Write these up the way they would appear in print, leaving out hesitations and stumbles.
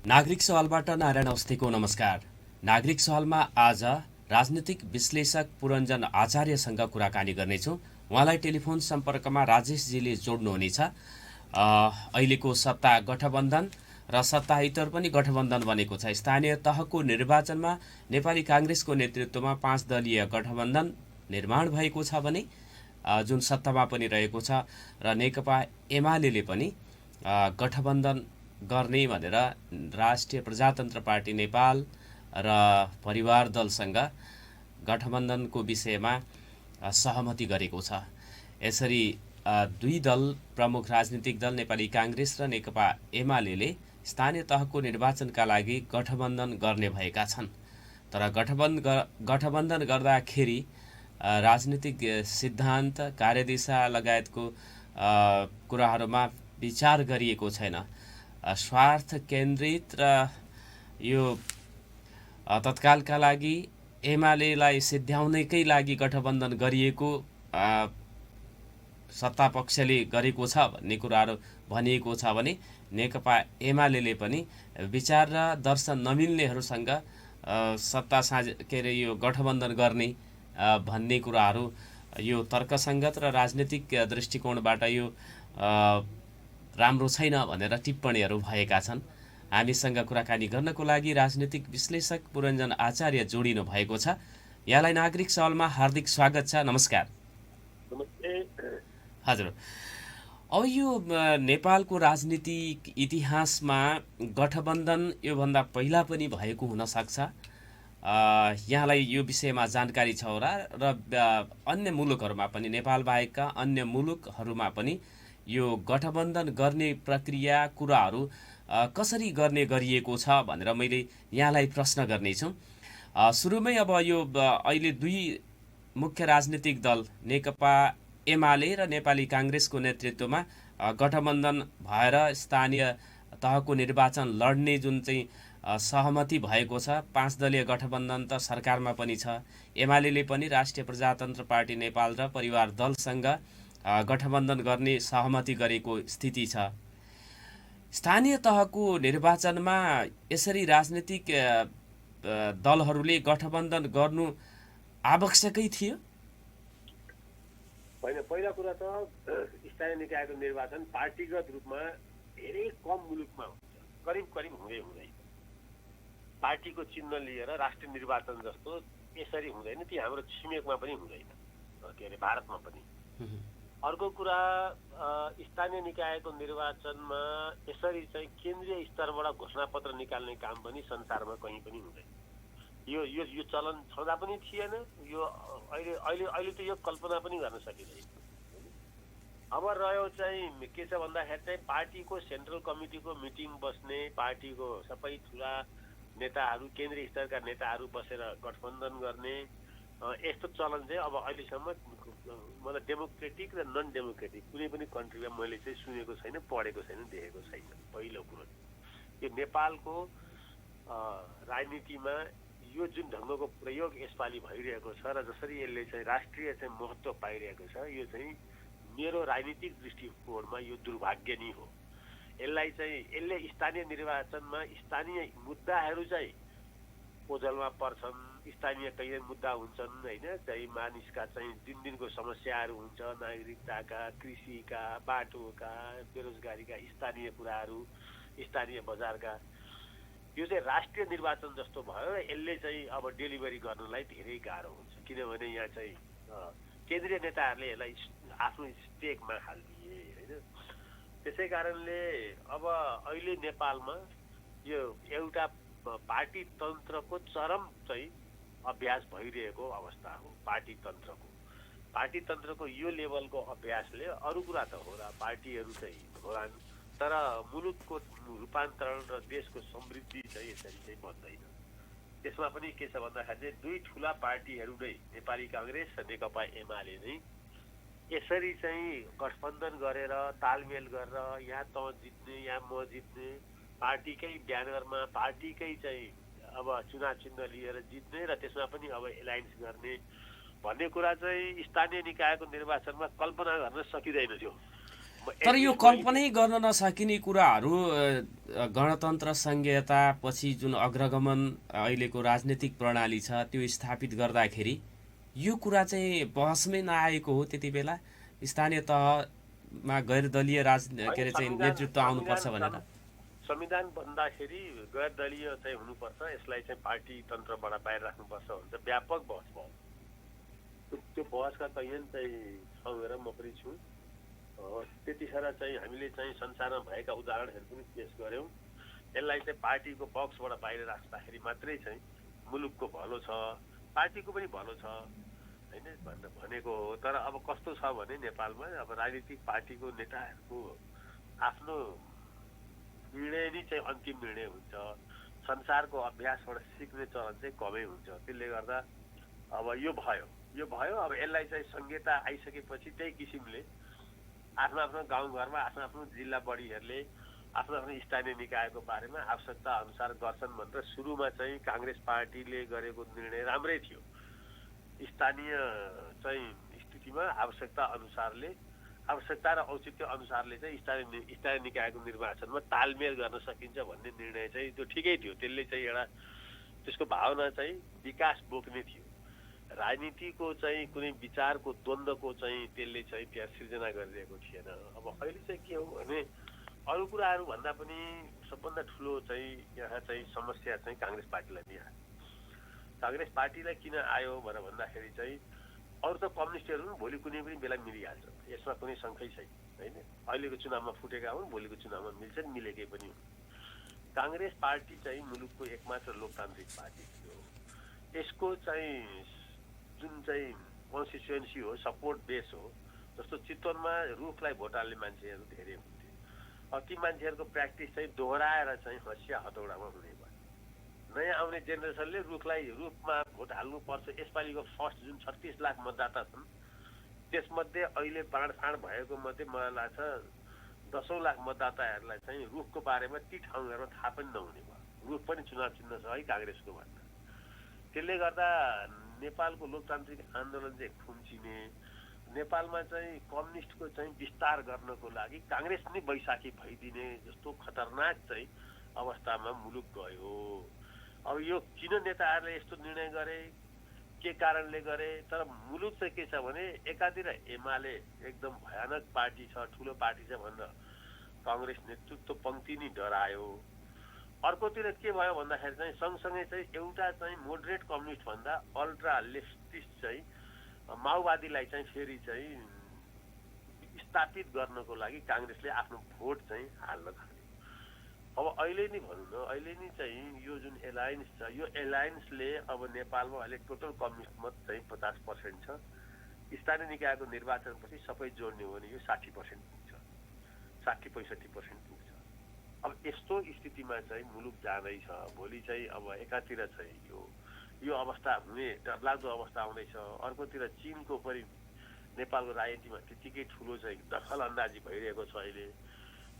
नागरिक सवालबाट नारायण अवस्थीको नमस्कार। नागरिक सवालमा आज राजनीतिक विश्लेषक पुरञ्जन आचार्यसँग कुराकानी गर्नेछौँ। उहाँलाई टेलिफोन सम्पर्कमा राजेशजीले जोड्नुहुनेछ। अहिलेको सत्ता गठबन्धन र सत्ताहितर पनि गठबन्धन बनेको छ। स्थानीय तहको निर्वाचनमा नेपाली काङ्ग्रेसको नेतृत्वमा 5 दलीय गठबन्धन निर्माण भएको छ भने जुन सत्तामा पनि रहेको छ र नेकपा एमाले पनि गठबन्धन गर्ने भनेर राष्ट्रिय प्रजातन्त्र पार्टी नेपाल र परिवार दलसँग गठबन्धनको विषयमा सहमति गरेको छ। यसरी दुई दल प्रमुख राजनीतिक दल नेपाली काङ्ग्रेस र नेकपा एमाले स्थानीय तहको निर्वाचनका लागि गठबन्धन गर्ने भएका छन्। तर गठबन्धन गर्दाखेरि राजनीतिक सिद्धान्त कार्यदिशा लगायतको कुराहरूमा विचार गरिएको छैन। स्वार्थ केन्द्रित र यो तत्कालका लागि एमालेलाई सिद्ध्याउनकै लागि गठबन्धन गरिएको सत्ता पक्षले गरेको छ भन्ने कुराहरू भनिएको छ भने नेकपा एमाले पनि विचार र दर्शन नमिल्नेहरूसँग सत्ता यो गठबन्धन गर्ने भन्ने कुराहरू यो तर्कसङ्गत र राजनीतिक दृष्टिकोणबाट यो राम्रो छैन भनेर टिप्पणीहरू भएका छन्। हामीसँग कुराकानी गर्नको लागि राजनीतिक विश्लेषक पुरञ्जन आचार्य जोडिनु भएको छ। यहाँलाई नागरिक सवालमा हार्दिक स्वागत छ। नमस्कार। हजुर, अब यो नेपालको राजनीतिक इतिहासमा गठबन्धन योभन्दा पहिला पनि भएको हुनसक्छ। यहाँलाई यो विषयमा जानकारी छ होला र अन्य मुलुकहरूमा पनि नेपाल बाहेकका अन्य मुलुकहरूमा पनि यो गठबन्धन गर्ने प्रक्रिया कुराहरू कसरी गर्ने गरिएको छ भनेर मैले यहाँलाई प्रश्न गर्नेछु। सुरुमै अब यो अहिले दुई मुख्य राजनीतिक दल नेकपा एमाले र नेपाली काङ्ग्रेसको नेतृत्वमा गठबन्धन भएर स्थानीय तहको निर्वाचन लड्ने जुन चाहिँ सहमति भएको छ। 5 दलीय गठबन्धन त सरकारमा पनि छ। एमाले पनि राष्ट्रिय प्रजातन्त्र पार्टी नेपाल र परिवार दलसँग गठबन्धन गर्ने सहमति गरेको स्थिति छ। स्थानीय तहको निर्वाचनमा यसरी राजनीतिक दलहरूले गठबन्धन गर्नु आवश्यकै थियो? पहिला कुरा त स्थानीय निकायको निर्वाचन पार्टीगत रूपमा धेरै कम मुलुकमा हुन्छ, करिब हुँदैन। पार्टीको चिन्ह लिएर राष्ट्रिय निर्वाचन जस्तो यसरी हुँदैन। ती हाम्रो छिमेकमा पनि हुँदैन, के अरे भारतमा पनि। अर्को कुरा, स्थानीय निकायको निर्वाचनमा यसरी चाहिँ केन्द्रीय स्तरबाट घोषणापत्र निकाल्ने काम पनि संसारमा कहीँ पनि हुँदैन। यो चलन छँदा पनि थिएन। यो अहिले त यो कल्पना पनि गर्न सकिँदैन। अब रह्यो चाहिँ के छ भन्दाखेरि चाहिँ पार्टीको सेन्ट्रल कमिटीको मिटिङ बस्ने, पार्टीको सबै ठुला नेताहरू, केन्द्रीय स्तरका नेताहरू बसेर गठबन्धन गर्ने, यस्तो चलन चाहिँ अब अहिलेसम्म मतलब डेमोक्रेटिक र नन डेमोक्रेटिक कुनै पनि कन्ट्रीमा मैले चाहिँ सुनेको छैन, पढेको छैन, देखेको छैन। पहिलो कुरो यो नेपालको राजनीतिमा यो जुन ढङ्गको प्रयोग यसपालि भइरहेको छ र जसरी यसले चाहिँ राष्ट्रिय चाहिँ महत्त्व पाइरहेको छ, यो चाहिँ मेरो राजनीतिक दृष्टिकोणमा यो दुर्भाग्य नै हो। यसले स्थानीय निर्वाचनमा स्थानीय मुद्दाहरू चाहिँ ओझलमा पर्छन्। स्थानीय कहिले मुद्दा हुन्छन् होइन, चाहिँ मानिसका चाहिँ दिनको समस्याहरू हुन्छ, नागरिकताका, कृषिका, बाटोका, बेरोजगारीका स्थानीय कुराहरू, स्थानीय बजारका। यो चाहिँ राष्ट्रिय निर्वाचन जस्तो भयो। यसले चाहिँ अब डेलिभरी गर्नलाई धेरै गाह्रो हुन्छ, किनभने यहाँ चाहिँ केन्द्रीय नेताहरूले यसलाई आफ्नो स्टेकमा हालिदिए होइन। त्यसै कारणले अब अहिले नेपालमा यो एउटा पार्टी तन्त्रको चरम चाहिँ अभ्यास भइरहेको अवस्था हो। पार्टी तन्त्रको यो लेभलको अभ्यासले अरू कुरा त होला, पार्टीहरू चाहिँ होलान्, तर मुलुकको रूपान्तरण र देशको समृद्धि चाहिँ यसरी चाहिँ बन्दैन। त्यसमा पनि के छ भन्दाखेरि चाहिँ दुई ठुला पार्टीहरू नै नेपाली काङ्ग्रेस र नेकपा एमाले नै यसरी चाहिँ गठबन्धन गरेर तालमेल गरेर यहाँ त जित्ने यहाँ म जित्ने, पार्टीकै ब्यानरमा पार्टीकै चाहिँ अब चुनाव चिन्ह लिएर जित्ने र त्यसमा पनि अब एलायन्स गर्ने भन्ने कुरा चाहिँ स्थानीय निकायको निर्वाचनमा कल्पना गर्न सकिँदैन थियो। तर यो कल्पनै गर्न नसकिने कुराहरू गणतन्त्र संघीयता पछि जुन अग्रगमन अहिलेको राजनीतिक प्रणाली छ त्यो स्थापित गर्दाखेरि यो कुरा चाहिँ बहसमै नआएको हो। त्यति बेला स्थानीय तहमा गैर दलीय के अरे चाहिँ नेतृत्व आउनुपर्छ भनेर संविधान बन्दाखेरि गैर दलीय चाहिँ हुनुपर्छ, यसलाई चाहिँ पार्टी तन्त्रबाट बाहिर राख्नुपर्छ भन्छ, व्यापक बहस भयो। त्यो बहसका कैयन चाहिँ ठाउँहरू म पनि छु। त्यतिखेर चाहिँ हामीले चाहिँ संसारमा भएका उदाहरणहरू पनि पेश गऱ्यौँ। यसलाई चाहिँ पार्टीको बक्सबाट बाहिर राख्दाखेरि मात्रै चाहिँ मुलुकको भलो छ, पार्टीको पनि भलो छ होइन भनेको हो। तर अब कस्तो छ भने नेपालमा अब राजनीतिक पार्टीको नेताहरूको आफ्नो निर्णय नै चाहिँ अन्तिम निर्णय हुन्छ। संसारको अभ्यासबाट सिक्ने चलन चाहिँ कमै हुन्छ। त्यसले गर्दा अब यो भयो। अब यसलाई चाहिँ संहिता आइसकेपछि त्यही किसिमले आफ्नो आफ्नो गाउँघरमा आफ्नो आफ्नो जिल्ला बडीहरूले आफ्नो आफ्नो स्थानीय निकायको बारेमा आवश्यकता अनुसार गर्छन् भनेर सुरुमा चाहिँ काङ्ग्रेस पार्टीले गरेको निर्णय राम्रै थियो। स्थानीय चाहिँ स्थितिमा आवश्यकता र औचित्य अनुसारले चाहिँ स्थानीय निकायको निर्वाचनमा तालमेल गर्न सकिन्छ भन्ने निर्णय चाहिँ त्यो ठिकै थियो। त्यसले चाहिँ एउटा त्यसको भावना चाहिँ विकास बोक्ने थियो। राजनीतिको चाहिँ कुनै विचारको द्वन्द्वको चाहिँ त्यसले चाहिँ त्यहाँ सिर्जना गरिरहेको थिएन। अब अहिले चाहिँ के हो भने अरू कुराहरू भन्दा पनि सबभन्दा ठुलो चाहिँ यहाँ चाहिँ समस्या चाहिँ काङ्ग्रेस पार्टीलाई दिए। काङ्ग्रेस पार्टीलाई किन आयो भनेर भन्दाखेरि चाहिँ अरू त कम्युनिस्टहरू पनि भोलि कुनै पनि बेला मिलिहाल्छ, यसमा कुनै शङ्कै छैन होइन। अहिलेको चुनावमा फुटेका हुन्, भोलिको चुनावमा मिल्छन्, मिलेकै पनि हुन्। काङ्ग्रेस पार्टी चाहिँ मुलुकको एकमात्र लोकतान्त्रिक पार्टी थियो। यसको चाहिँ जुन चाहिँ कन्स्टिट्युएन्सी हो, सपोर्ट बेस हो, जस्तो चितवनमा रुखलाई भोट हाल्ने मान्छेहरू धेरै हुन्थे। अब ती मान्छेहरूको प्र्याक्टिस चाहिँ दोहोऱ्याएर चाहिँ हँसिया हतौडामा हुने भयो। नयाँ आउने जेनेरेसनले रुखमा भोट हाल्नुपर्छ। यसपालिको फर्स्ट जुन 36 लाख मतदाता छन् त्यसमध्ये अहिले बाँडफाँड भएको मध्ये मलाई लाग्छ 10 लाख मतदाताहरूलाई चाहिँ रुखको बारेमा ती ठाउँहरूमा थाहा पनि नहुने भयो। रुख पनि चुनाव चिन्ह छ है काङ्ग्रेसको भन्दा। त्यसले गर्दा नेपालको लोकतान्त्रिक आन्दोलन चाहिँ खुम्चिने, नेपालमा चाहिँ कम्युनिस्टको चाहिँ विस्तार गर्नको लागि काङ्ग्रेस नै बैशाखी भइदिने जस्तो खतरनाक चाहिँ अवस्थामा मुलुक गयो। अब यो किन नेताहरूले यस्तो निर्णय गरे, के कारणले गरे? तर मुलुक चाहिँ के छ भने एकातिर एमाले एकदम भयानक पार्टी छ, ठुलो पार्टी छ भनेर काङ्ग्रेस नेतृत्व पङ्क्ति नै डरायो। अर्कोतिर के भयो भन्दाखेरि चाहिँ सँगसँगै चाहिँ एउटा चाहिँ मोडरेट कम्युनिस्ट भन्दा अल्ट्रा लेफ्टिस्ट चाहिँ माओवादीलाई चाहिँ फेरि चाहिँ स्थापित गर्नको लागि काङ्ग्रेसले आफ्नो भोट चाहिँ हाल्न थाल्यो। अब अहिले नै भनौँ न, अहिले नै चाहिँ यो जुन एलायन्स छ, यो एलायन्सले अब नेपालमा अहिले टोटल कम्युनिस्ट मत चाहिँ 50% छ। स्थानीय निकायको निर्वाचनपछि सबै जोड्ने हो भने यो 60% पुग्छ, 60-65% पुग्छ। अब यस्तो स्थितिमा चाहिँ मुलुक जाँदैछ। भोलि चाहिँ अब एकातिर चाहिँ यो अवस्था हुने डरलाग्दो अवस्था आउँदैछ, अर्कोतिर चीनको पनि नेपालको राजनीतिमा त्यतिकै ठुलो चाहिँ दखल अन्दाजी भइरहेको छ। अहिले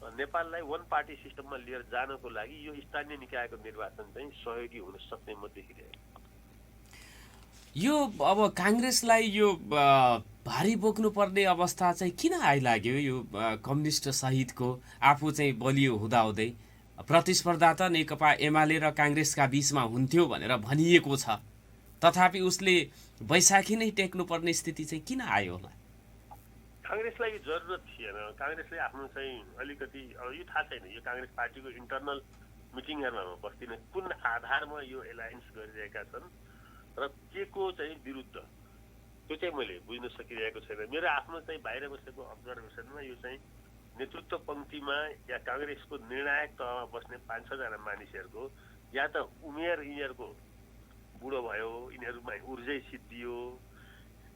नेपाललाई वन पार्टी सिस्टममा लिएर जानको लागि यो स्थानीय निकायको निर्वाचन चाहिँ सहयोगी हुन सक्ने म देखिरहेको। यो अब काङ्ग्रेसलाई यो भारी बोक्नुपर्ने अवस्था चाहिँ किन आइलाग्यो? यो कम्युनिस्ट सहितको आफू चाहिँ बलियो हुँदाहुँदै प्रतिस्पर्धा त नेकपा एमाले र काङ्ग्रेसका बीचमा हुन्थ्यो भनेर भनिएको छ, तथापि उसले बैशाखी नै टेक्नुपर्ने स्थिति चाहिँ किन आयो होला? काङ्ग्रेसलाई यो जरुरत थिएन। काङ्ग्रेसले आफ्नो चाहिँ अलिकति यो थाहा छैन, यो काङ्ग्रेस पार्टीको इन्टरनल मिटिङहरूमा बस्दिनँ कुन आधारमा यो एलायन्स गरिरहेका छन् र के को चाहिँ विरुद्ध, त्यो चाहिँ मैले बुझ्न सकिरहेको छैन। मेरो आफ्नो चाहिँ बाहिर बसेको अब्जर्भेसनमा यो चाहिँ नेतृत्व पङ्क्तिमा या काङ्ग्रेसको निर्णायक तहमा बस्ने 5-6 जना मानिसहरूको या त उमेर यिनीहरूको बुढो भयो, यिनीहरूमा ऊर्जै सिद्धियो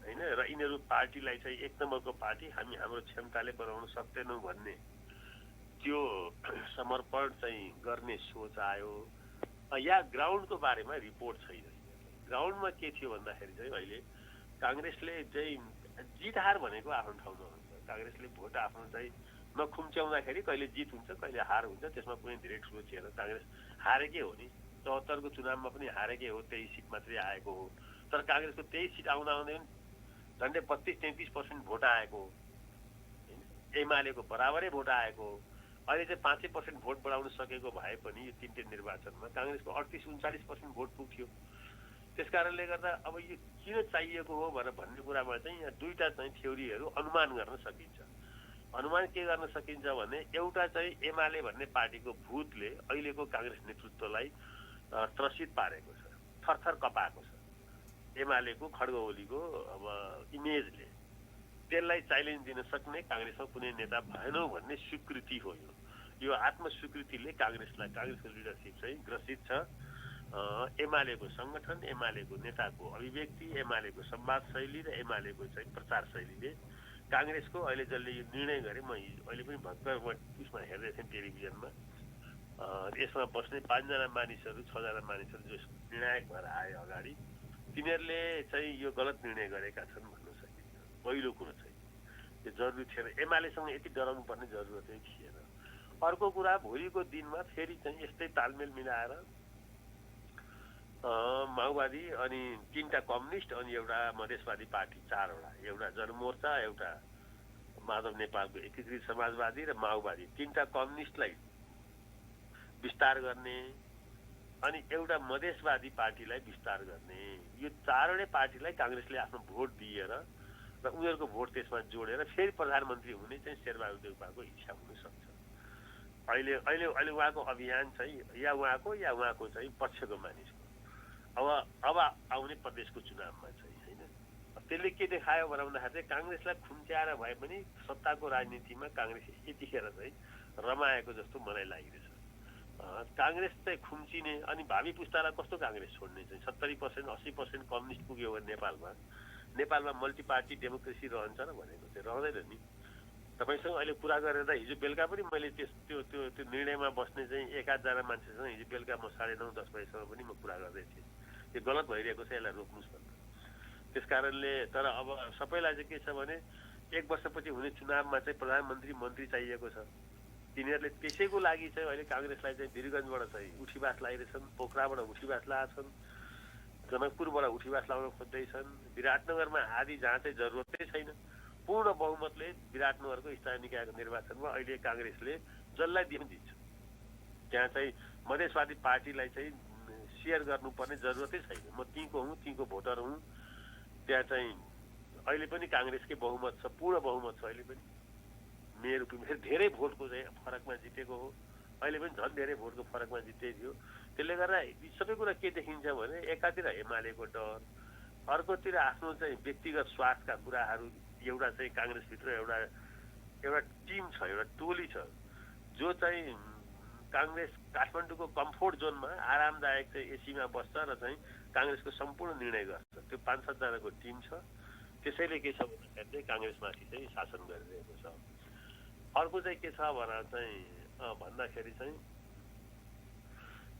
होइन, र यिनीहरू पार्टीलाई चाहिँ एक नम्बरको पार्टी हामी हाम्रो क्षमताले बनाउन सक्दैनौँ भन्ने त्यो समर्पण चाहिँ गर्ने सोच आयो, या ग्राउन्डको बारेमा रिपोर्ट छैन। ग्राउन्डमा के थियो भन्दाखेरि चाहिँ अहिले काङ्ग्रेसले चाहिँ जित हार भनेको आफ्नो ठाउँमा हुन्छ। काङ्ग्रेसले भोट आफ्नो चाहिँ नखुम्च्याउँदाखेरि कहिले जित हुन्छ, कहिले हार हुन्छ, त्यसमा कुनै धेरै ठुलो थिएन। काङ्ग्रेस हारेकै हो नि, 74 को चुनावमा पनि हारेकै हो, 23 सिट मात्रै आएको हो। तर काङ्ग्रेसको 23 सिट आउँदा झन्डै 32-33% भोट आएको हो। एमालेको बराबरै भोट आएको, अहिले चाहिँ 5% भोट बढाउन सकेको भए पनि यो तीनटै निर्वाचनमा काङ्ग्रेसको 38-39% भोट पुग्थ्यो। त्यस कारणले गर्दा अब यो किन चाहिएको हो भनेर भन्ने कुरामा चाहिँ यहाँ दुईटा चाहिँ थ्योरीहरू अनुमान गर्न सकिन्छ। अनुमान के गर्न सकिन्छ भने एउटा चाहिँ एमाले भन्ने पार्टीको भूतले अहिलेको काङ्ग्रेस नेतृत्वलाई त्रसित पारेको छ, थरथर कपाएको छ। एमालेको खड्ग ओलीको अब इमेजले त्यसलाई च्यालेन्ज दिन सक्ने काङ्ग्रेसमा कुनै नेता भएनौ भन्ने स्वीकृति हो। यो आत्मस्वीकृतिले काङ्ग्रेसको लिडरसिप चाहिँ ग्रसित छ। एमालेको सङ्गठन, एमालेको नेताको अभिव्यक्ति, एमालेको संवाद शैली र एमालेको चाहिँ प्रचार शैलीले काङ्ग्रेसको अहिले जसले यो निर्णय गरे, म अहिले पनि भर्खर उसमा हेर्दै थिएँ टेलिभिजनमा, यसमा बस्ने 5 जना मानिसहरू 6 जना मानिसहरू जो निर्णायक भएर आए अगाडि, तिनीहरूले चाहिँ यो गलत निर्णय गरेका छन् भन्न सकिन्छ। पहिलो कुरो चाहिँ यो जरुरी थिएन, एमालेसँग यति डराउनु पर्ने जरुरतै थिएन। अर्को कुरा, भोलिको दिनमा फेरि चाहिँ यस्तै तालमेल मिलाएर माओवादी अनि 3टा कम्युनिस्ट अनि एउटा मधेसवादी पार्टी 4वटा, एउटा जनमोर्चा, एउटा माधव नेपालको एकीकृत समाजवादी र माओवादी, 3टा कम्युनिस्टलाई विस्तार गर्ने अनि एउटा मधेसवादी पार्टीलाई विस्तार गर्ने, यो 4वटै पार्टीलाई काङ्ग्रेसले आफ्नो भोट दिएर र उनीहरूको भोट त्यसमा जोडेर फेरि प्रधानमन्त्री हुने चाहिँ शेरबहादुर देउपाको इच्छा हुन सक्छ। अहिले उहाँको अभियान चाहिँ या उहाँको चाहिँ पक्षको मानिसको अब आउने प्रदेशको चुनावमा चाहिँ होइन, त्यसले के देखायो भन्दाखेरि चाहिँ काङ्ग्रेसलाई खुम्च्याएर भए पनि सत्ताको राजनीतिमा काङ्ग्रेस यतिखेर चाहिँ रमाएको जस्तो मलाई लागिरहेछ। काङ्ग्रेस चाहिँ खुम्चिने अनि भावी पुस्तालाई कस्तो काङ्ग्रेस छोड्ने चाहिँ 70% 80% कम्युनिस्ट पुग्यो भने नेपालमा मल्टिपार्टी डेमोक्रेसी रहन्छ र भनेको चाहिँ रहँदैन नि। तपाईँसँग अहिले कुरा गरेर हिजो बेलुका पनि मैले त्यो निर्णयमा बस्ने चाहिँ 1-8 जना मान्छेसँग हिजो बेलुका म 9:30-10 बजीसम्म पनि म कुरा गर्दै थिएँ। यो गलत भइरहेको छ, यसलाई रोक्नुहोस् भन्दा। त्यस कारणले तर अब सबैलाई चाहिँ के छ भने 1 वर्षपछि हुने चुनावमा चाहिँ प्रधानमन्त्री मन्त्री चाहिएको छ। तिनीहरूले त्यसैको लागि चाहिँ अहिले काङ्ग्रेसलाई चाहिँ वीरगञ्जबाट चाहिँ उठीवास लगाइरहेछन्, पोखराबाट उठीवास लगाएछन्, जनकपुरबाट उठीवास लगाउन खोज्दैछन्, विराटनगरमा आदि जहाँ चाहिँ जरुरतै छैन। पूर्ण बहुमतले विराटनगरको स्थानीय निकायको निर्वाचनमा अहिले काङ्ग्रेसले जसलाई दिन्छ त्यहाँ चाहिँ मधेसवादी पार्टीलाई चाहिँ सेयर गर्नुपर्ने जरुरतै छैन। म तीको भोटर हुँ, त्यहाँ चाहिँ अहिले पनि काङ्ग्रेसकै बहुमत छ, पूर्ण बहुमत छ। अहिले पनि मेरो धेरै भोटको चाहिँ फरकमा जितेको हो, अहिले पनि झन् धेरै भोटको फरकमा जिते थियो। त्यसले गर्दा सबै कुरा के देखिन्छ भने एकातिर एमालेको डर, अर्कोतिर आफ्नो चाहिँ व्यक्तिगत स्वार्थका कुराहरू। एउटा चाहिँ काङ्ग्रेसभित्र एउटा टिम छ, एउटा टोली छ जो चाहिँ काङ्ग्रेस काठमाडौँको कम्फोर्ट जोनमा आरामदायक चाहिँ एसीमा बस्छ र चाहिँ काङ्ग्रेसको सम्पूर्ण निर्णय गर्छ। त्यो 5-7 जनाको टिम छ। त्यसैले के छ भन्दाखेरि चाहिँ काङ्ग्रेसमाथि चाहिँ शासन गरिरहेको छ। अर्को चाहिँ के छ भनेर चाहिँ भन्दाखेरि चाहिँ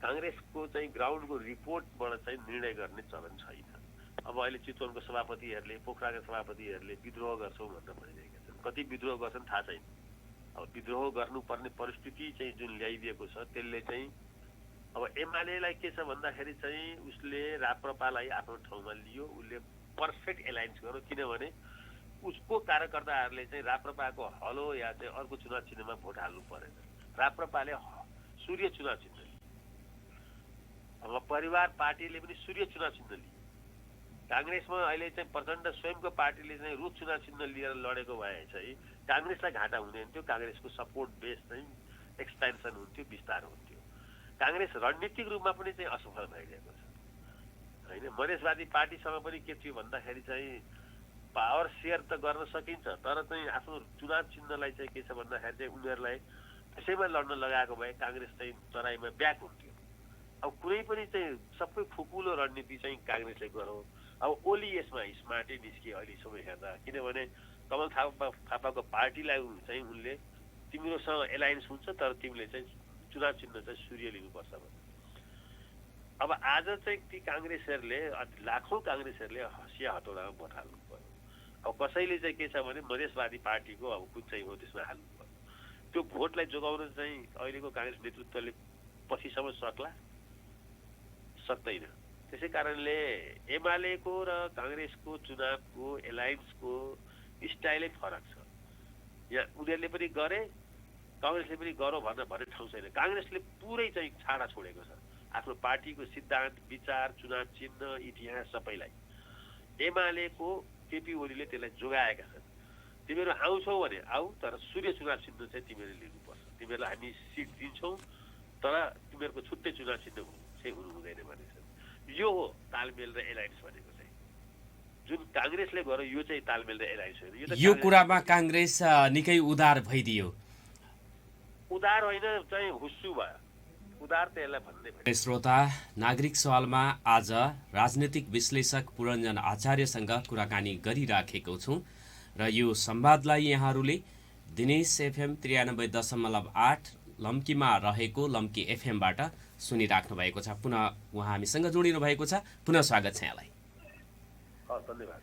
काङ्ग्रेसको चाहिँ ग्राउन्डको रिपोर्टबाट चाहिँ निर्णय गर्ने चलन छैन। अब अहिले चितवनको सभापतिहरूले, पोखराका सभापतिहरूले विद्रोह गर्छौँ भनेर भनिरहेका छन्। कति विद्रोह गर्छन् थाहा छैन। अब विद्रोह गर्नुपर्ने परिस्थिति चाहिँ जुन ल्याइदिएको छ त्यसले चाहिँ अब एमालेलाई के छ भन्दाखेरि चाहिँ उसले राप्रपालाई आफ्नो ठाउँमा लियो, उसले पर्फेक्ट एलायन्स गर्यो। किनभने उसको कार्यकर्ताहरूले चाहिँ राप्रपाको हलो या चाहिँ अर्को चुनाव चिन्हमा भोट हाल्नु परेन। राप्रपाले सूर्य चुनाव चिन्ह लिए, अब परिवार पार्टीले पनि सूर्य चुनाव चिन्ह लिए। काङ्ग्रेसमा अहिले चाहिँ प्रचण्ड स्वयंको पार्टीले चाहिँ रुख चुनाव चिन्ह लिएर लडेको भए चाहिँ काङ्ग्रेसलाई घाटा हुँदैन थियो। काङ्ग्रेसको सपोर्ट बेस चाहिँ एक्सपेन्सन हुन्थ्यो, विस्तार हुन्थ्यो। काङ्ग्रेस रणनीतिक रूपमा पनि चाहिँ असफल भइरहेको छ होइन। मधेसवादी पार्टीसँग पनि के थियो भन्दाखेरि चाहिँ पावर सेयर त गर्न सकिन्छ, तर चाहिँ आफ्नो चुनाव चिन्हलाई चाहिँ के छ भन्दाखेरि चाहिँ उनीहरूलाई त्यसैमा लड्न लगाएको भए काङ्ग्रेस चाहिँ तराईमा ब्याक हुन्थ्यो। अब कुनै पनि चाहिँ सबै खुकुलो रणनीति चाहिँ काङ्ग्रेसले गरौँ। अब ओली यसमा स्मार्टै निस्किए अहिलेसम्म हेर्दा, किनभने कमल थापाको पार्टीलाई चाहिँ उनले तिमीरोसँग एलायन्स हुन्छ तर तिमीले चाहिँ चुनाव चिन्ह चाहिँ सूर्य लिनुपर्छ भने। अब आज चाहिँ ती काङ्ग्रेसहरूले लाखौँ काङ्ग्रेसहरूले हँसिया हतौडामा भोट हाल्नु पर्यो। अब कसैले चाहिँ के छ भने मधेसवादी पार्टीको अब कुन चाहिँ हो त्यसमा हाल्नु पर्यो। त्यो भोटलाई जोगाउन चाहिँ अहिलेको काङ्ग्रेस नेतृत्वले पछिसम्म सक्दैन। त्यसै कारणले एमालेको र काङ्ग्रेसको चुनावको एलायन्सको स्टाइलै फरक छ। यहाँ उनीहरूले पनि गरे, काङ्ग्रेसले पनि गरौँ भन्ने ठाउँ छैन। काङ्ग्रेसले पुरै चाहिँ छाडा छोडेको छ आफ्नो पार्टीको सिद्धान्त, विचार, चुनाव चिन्ह, इतिहास सबैलाई। एमालेको केपी ओलीले त्यसलाई जोगाएका छन्। तिमीहरू आउँछौ भने आऊ, तर सूर्य चुनाव चिन्ह चाहिँ तिमीहरूले लिनुपर्छ। तिमीहरूलाई हामी सिट दिन्छौँ, तर तिमीहरूको छुट्टै चुनाव चिन्ह चाहिँ हुनु हुँदैन भनेको छ। यो हो तालमेल र एलायन्स भनेको चाहिँ। जुन काङ्ग्रेसले गर्यो यो चाहिँ तालमेल र एलायन्स होइन। यो कुरामा काङ्ग्रेस निकै उदार भइदियो। उदार होइन, चाहिँ हुस्सु भयो। उदार त यसलाई भन्दै भयो। श्रोता, नागरिक सवालमा आज राजनीतिक विश्लेषक पुरञ्जन आचार्यसँग कुराकानी गरिराखेको छौँ र यो संवादलाई यहाँहरूले दिनेश एफएम 93.8 लम्कीमा रहेको लम्की एफएमबाट सुनिराख्नु भएको छ। पुनः उहाँ हामीसँग जोडिनु भएको छ। पुनः स्वागत छ यहाँलाई। धन्यवाद।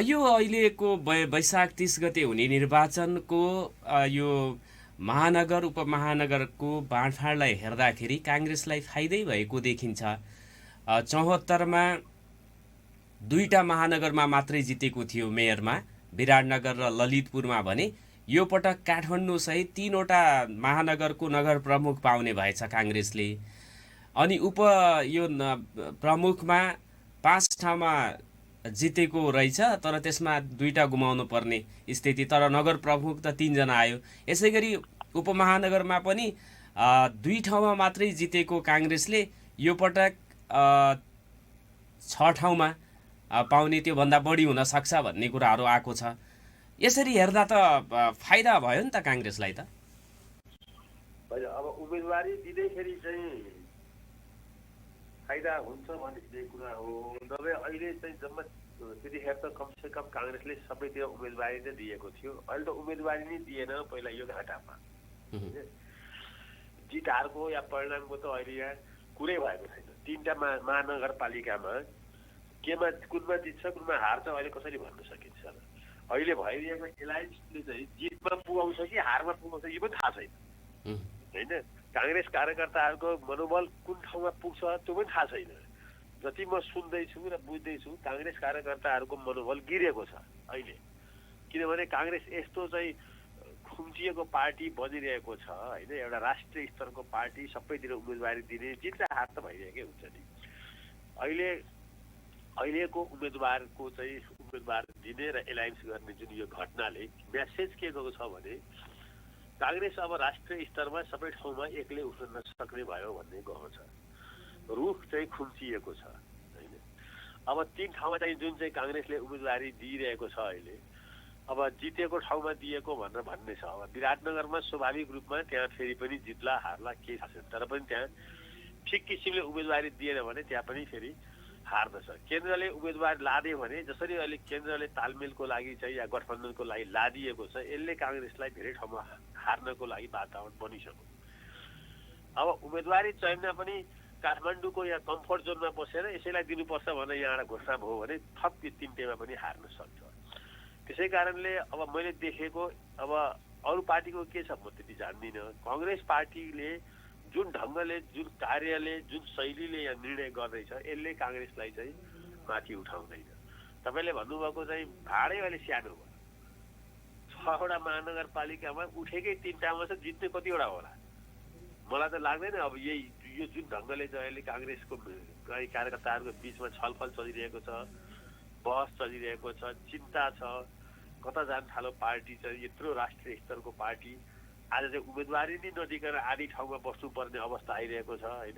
यो अहिलेको वैशाख 30 गते हुने निर्वाचनको यो महानगर उपमहानगरको बाँडफाँडलाई हेर्दाखेरि काङ्ग्रेसलाई फाइदै भएको देखिन्छ। 74मा 2टा महानगरमा मात्रै जितेको थियो मेयरमा, विराटनगर र ललितपुरमा भने यो पटक काठमाडौँ सहित 3वटा महानगरको नगर प्रमुख पाउने भएछ काङ्ग्रेसले। अनि यो प्रमुखमा 5 ठाउँमा जितेको रहेछ, तर त्यसमा 2टा गुमाउनु पर्ने स्थिति। तर नगर प्रमुख त 3 जना आयो। यसै गरी उपमहानगरमा पनि 2 ठाउँमा मात्रै जितेको काङ्ग्रेसले यो पटक 6 ठाउँमा पाउने, त्योभन्दा बढी हुन सक्छ भन्ने कुराहरू आएको छ। यसरी हेर्दा त फाइदा भयो नि त काङ्ग्रेसलाई त। अब उम्मेदवारी दिँदैखेरि चाहिँ फाइदा हुन्छ भन्ने चाहिँ कुरा हो। नभए अहिले चाहिँ जम्मा त्यतिखेर त कमसेकम काङ्ग्रेसले सबैतिर उम्मेदवारी नै दिएको थियो। अहिले त उम्मेदवारी नै दिएन। पहिला यो घाटामा जित हारको या परिणामको त अहिले यहाँ कुरै भएको छैन। 3टा महानगरपालिकामा केमा कुनमा जित्छ कुनमा हार्छ अहिले कसरी भन्न सकिन्छ। अहिले भइरहेको एलायन्सले चाहिँ जितमा पुगाउँछ कि हारमा पुगाउँछ यो पनि थाहा छैन होइन। काङ्ग्रेस कार्यकर्ताहरूको मनोबल कुन ठाउँमा पुग्छ त्यो पनि थाहा छैन। जति म सुन्दैछु र बुझ्दैछु काङ्ग्रेस कार्यकर्ताहरूको मनोबल गिरेको छ अहिले। किनभने काङ्ग्रेस यस्तो चाहिँ खुम्चिएको पार्टी बनिरहेको छ होइन। एउटा राष्ट्रिय स्तरको पार्टी, सबैतिर उम्मेदवारी दिने, जित र हार त भइरहेकै हुन्छ नि। अहिलेको उम्मेदवारको चाहिँ उम्मेदवार दिने र एलायन्स गर्ने जुन यो घटनाले मेसेज के गएको छ भने काङ्ग्रेस अब राष्ट्रिय स्तरमा सबै ठाउँमा एक्लै उठ्न नसक्ने भयो भन्ने गएको छ। रुख चाहिँ खुम्चिएको छ होइन। अब 3 ठाउँमा चाहिँ जुन चाहिँ काङ्ग्रेसले उम्मेदवारी दिइरहेको छ अहिले, अब जितेको ठाउँमा दिएको भनेर भन्ने छ। अब विराटनगरमा स्वाभाविक रूपमा त्यहाँ फेरि पनि जित्ला हार्ला केही थाहा छैन, तर पनि त्यहाँ ठिक किसिमले उम्मेदवारी दिएन भने त्यहाँ पनि फेरि हार्दछ। केन्द्रले उम्मेदवार लादियो भने जसरी अहिले केन्द्रले तालमेलको लागि चाहिँ या गठबन्धनको लागि लादिएको छ, यसले काङ्ग्रेसलाई धेरै ठाउँमा हार्नको लागि वातावरण बनिसक्यो। अब उम्मेदवारी चयनमा पनि काठमाडौँको या कम्फर्ट जोनमा बसेर यसैलाई दिनुपर्छ भनेर यहाँ घोषणा भयो भने थप यो 3टेमा पनि हार्न सक्छ। त्यसै कारणले अब मैले देखेको अब अरू पार्टीको के छ म त्यति जान्दिनँ। काङ्ग्रेस पार्टीले जुन ढङ्गले, जुन कार्यले, जुन शैलीले यहाँ निर्णय गर्दैछ यसले काङ्ग्रेसलाई चाहिँ माथि उठाउँदैन। तपाईँले भन्नुभएको चाहिँ भाडै अहिले सानो भयो। 6वटा महानगरपालिकामा उठेकै 3टामा छ, जित्ने कतिवटा होला मलाई त लाग्दैन। अब यो जुन ढङ्गले चाहिँ अहिले काङ्ग्रेसको कार्यकर्ताहरूको बिचमा छलफल चलिरहेको छ, बहस चलिरहेको छ, चिन्ता छ, कता जान थालो पार्टी चाहिँ यत्रो राष्ट्रिय स्तरको पार्टी आज चाहिँ उम्मेदवारी नै नदिकन आधी ठाउँमा बस्नुपर्ने अवस्था आइरहेको छ होइन।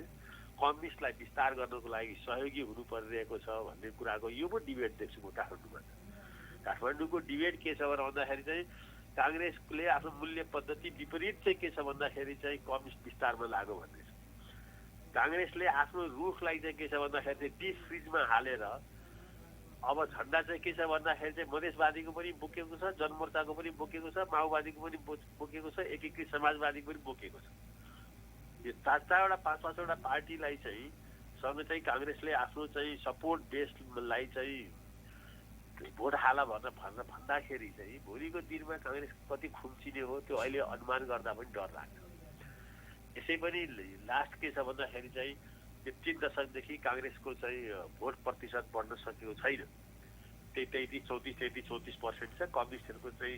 कम्युनिस्टलाई विस्तार गर्नको लागि सहयोगी हुनु परिरहेको छ भन्ने कुराको यो पनि डिबेट देख्छु म काठमाडौँमा। काठमाडौँको डिबेट के छ भन्दाखेरि चाहिँ काङ्ग्रेसले आफ्नो मूल्य पद्धति विपरीत चाहिँ के छ भन्दाखेरि चाहिँ कम्युनिस्ट विस्तारमा लाग्यो भन्ने छ। काङ्ग्रेसले आफ्नो रुखलाई चाहिँ के छ भन्दाखेरि चाहिँ डिप फ्रिजमा हालेर अब झन्डा चाहिँ के छ भन्दाखेरि चाहिँ मधेसवादीको पनि बोकेको छ, जनमोर्चाको पनि बोकेको छ, माओवादीको पनि बोकेको छ, एकीकृत समाजवादीको पनि बोकेको छ। यो 4-4वटा 5-5वटा पार्टीलाई चाहिँ सँग चाहिँ काङ्ग्रेसले आफ्नो चाहिँ सपोर्ट बेसलाई चाहिँ भोट हाल भन्दाखेरि चाहिँ भोलिको दिनमा काङ्ग्रेस कति खुम्चिने हो त्यो अहिले अनुमान गर्दा पनि डर लाग्छ। यसै पनि लास्ट के छ भन्दाखेरि चाहिँ यो 3 दशकदेखि काङ्ग्रेसको चाहिँ भोट प्रतिशत बढ्न सकेको छैन। 33-34% छ। कम्युनिस्टहरूको चाहिँ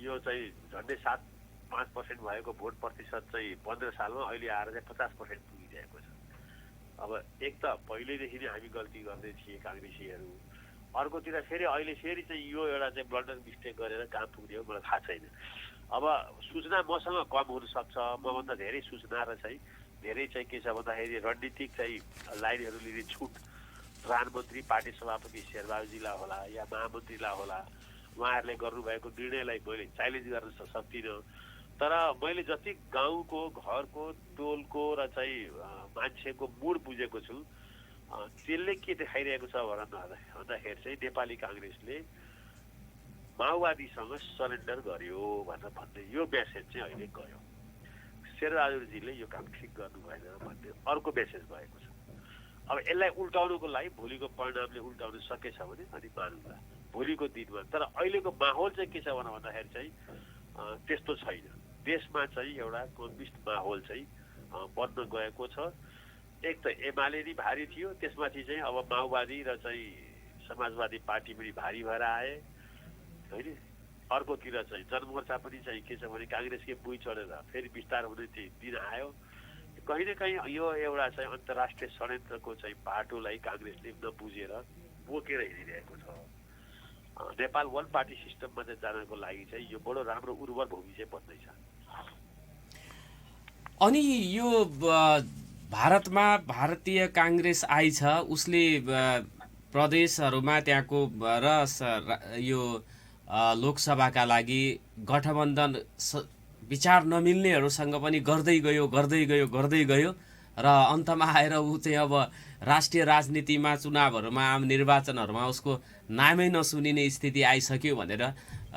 यो चाहिँ झन्डै 7-5% भएको भोट प्रतिशत चाहिँ 15 सालमा अहिले आएर चाहिँ 50% पुगिरहेको छ। अब एक त पहिल्यैदेखि नै हामी गल्ती गर्दै थिए काङ्ग्रेसीहरू, अर्कोतिर फेरि अहिले फेरि चाहिँ यो एउटा चाहिँ ब्लन्डर मिस्टेक गरेर कहाँ पुग्ने हो मलाई थाहा छैन। अब सूचना मसँग कम हुनसक्छ, मभन्दा धेरै सूचना र चाहिँ धेरै चाहिँ के छ भन्दाखेरि रणनीतिक चाहिँ लाइनहरू लिने छुट प्रधानमन्त्री पार्टी सभापति शेरबहादुरजीलाई होला या महामन्त्रीलाई होला, उहाँहरूले गर्नुभएको निर्णयलाई मैले च्यालेन्ज गर्न सक्दिनँ। तर मैले जति गाउँको घरको टोलको र चाहिँ मान्छेको मुड बुझेको छु त्यसले के देखाइरहेको छ भन्दाखेरि चाहिँ नेपाली काङ्ग्रेसले माओवादीसँग सरेन्डर गर्यो भनेर भन्ने यो मेसेज चाहिँ अहिले गयो। शेरबहादुरजीले यो काम ठिक गर्नु भएन भन्ने अर्को मेसेज गएको छ। अब यसलाई उल्टाउनुको लागि भोलिको परिणामले उल्टाउन सकेछ भने अनि मानौँला भोलिको दिनमा। तर अहिलेको माहौल चाहिँ के छ भन्दाखेरि चाहिँ त्यस्तो छैन। देशमा चाहिँ एउटा कम्युनिस्ट माहौल चाहिँ बन्न गएको छ। एक त एमाले नि भारी थियो, त्यसमाथि चाहिँ अब माओवादी र चाहिँ समाजवादी पार्टी पनि भारी भएर आए होइन। अर्कोतिर चाहिँ जनमोर्चा पनि चाहिँ के छ भने काङ्ग्रेसकै बुई चढेर फेरि विस्तार हुने दिन आयो। कहीँ न कहीँ यो एउटा चाहिँ अन्तर्राष्ट्रिय षड्यन्त्रको चाहिँ बाटोलाई काङ्ग्रेसले नबुझेर बोकेर हिँडिरहेको छ। नेपाल वान पार्टी सिस्टममा चाहिँ जानको लागि चाहिँ यो बडो राम्रो उर्वर भूमि चाहिँ बन्दैछ। अनि यो भारतमा भारतीय काङ्ग्रेस आइछ, उसले प्रदेशहरूमा त्यहाँको र यो लोकसभाका लागि गठबन्धन विचार नमिल्नेहरूसँग पनि गर्दै गयो र अन्तमा आएर ऊ चाहिँ अब राष्ट्रिय राजनीतिमा चुनावहरूमा आम निर्वाचनहरूमा उसको नामै नसुनिने स्थिति आइसक्यो भनेर